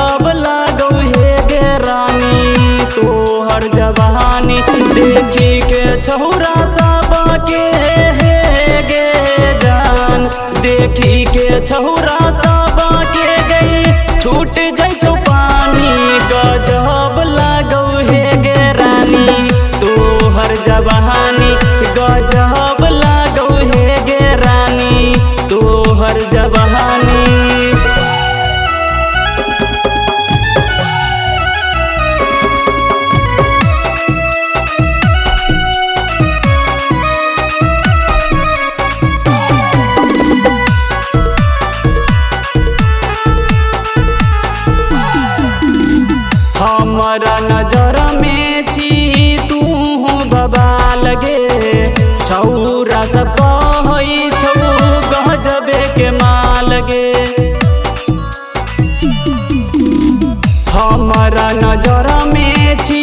गजब लागौ हे गे रानी तोहर जवानी देखी के छौरा सब के हे गे जान देखी के छौरा सब के गई छूट जैसो पानी गजब लागौ हे गे रानी तोहर जवानी गजब लागौ हे गे रानी तोहर जवानी। हमारा नजर में छी तू बबा लगे छौरा सब कहई छौ गजबे के माल गे हमारा नजर में छी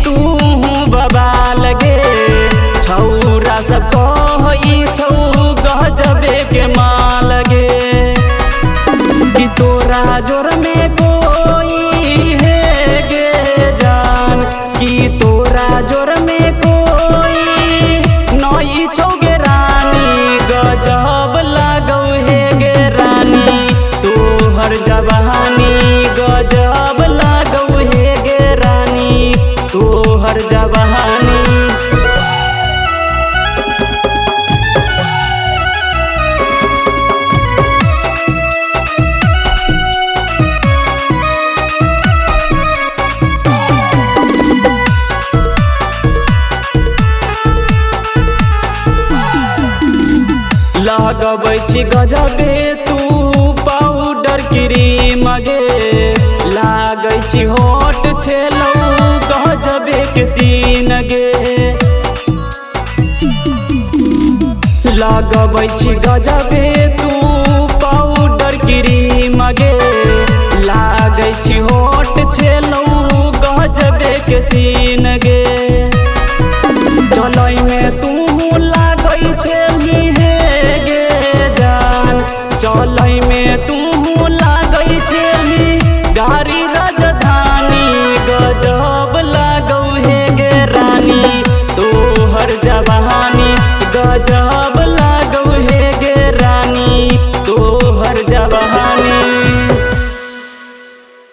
तू बबा लगे छौरा सब कहई छौ गजबे के माल गे कि तोरा जोर में कोई कि तोरा जोर में कोई नई छौ गे रानी गजब लागौ हे गे रानी तोहर जवानी गजब लागौ हे गे रानी तोहर जवानी। लगबै छी गजबे तू पाउडर क्रीम गे लागै छी होट छेलौ गजबे के सीन गे लगबै छी गजबे तू पाउडर क्रीम गे लागै छी